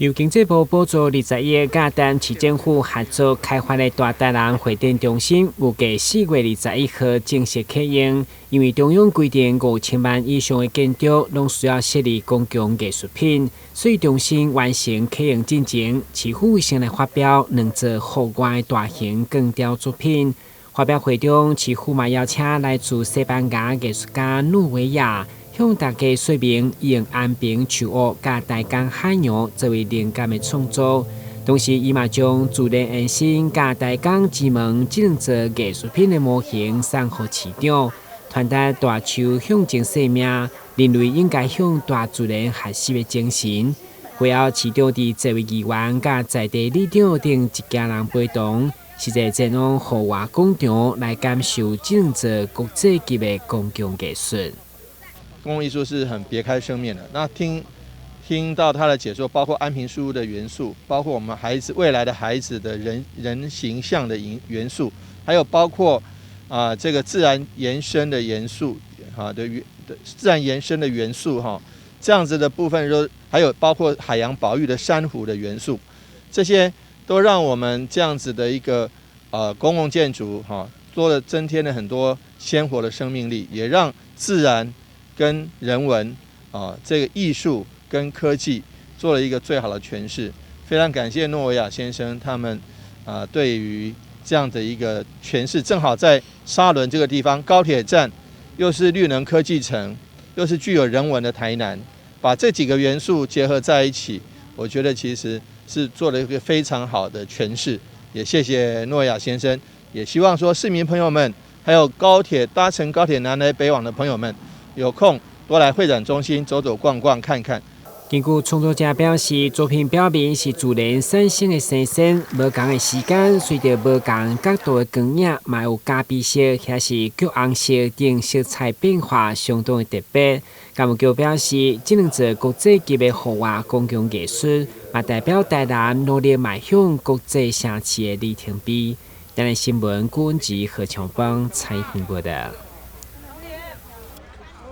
由经济部补助20亿，甲台南市政府合作开发的大台南会展中心，预计4月21号正式启用。因为中央规定5000万以上的建筑拢需要设立公共艺术品，所以中心完成启用进前，市府卫生来发表2座户外的大型光雕作品。发表会中，市府嘛邀请来自西班牙艺术家努维亚。向大家说明，伊用安平树屋甲大江海洋作为灵感的创作，同时伊嘛将自然延伸甲大江之门这2座艺术品的模型送予市长，传达大树向前生命，人类应该向大自然学习的精神。会后，市长伫这位议员甲在地里长等一家人陪同，实际前往户外广场来感受这2座国际级的公共艺术。公共艺术是很别开生面的。那听到他的解说，包括安平树屋的元素，包括我们未来的孩子的人形象的元素，还有包括这个自然延伸的元素自然延伸的元素这样子的部分，还有包括海洋保育的珊瑚的元素，这些都让我们这样子的一个公共建筑增添了很多鲜活的生命力，也让自然跟人文这个艺术跟科技做了一个最好的诠释。非常感谢诺维亚先生他们对于这样的一个诠释，正好在沙仑这个地方，高铁站又是绿能科技城，又是具有人文的台南，把这几个元素结合在一起，我觉得其实是做了一个非常好的诠释。也谢谢诺维亚先生，也希望说市民朋友们，还有搭乘高铁南来北往的朋友们，有空多来会展中心走走逛逛看看。根据创作者表示，作品表面是自然产生的生成，无同的时间，随着无同角度的光影，嘛有咖啡色，或是橘红色等色彩变化，相当的特别。干部局表示，这2座国际级的户外公共艺术，嘛代表台南努力迈向国际城市的里程碑。台南新闻顾文吉、何强邦采访报道。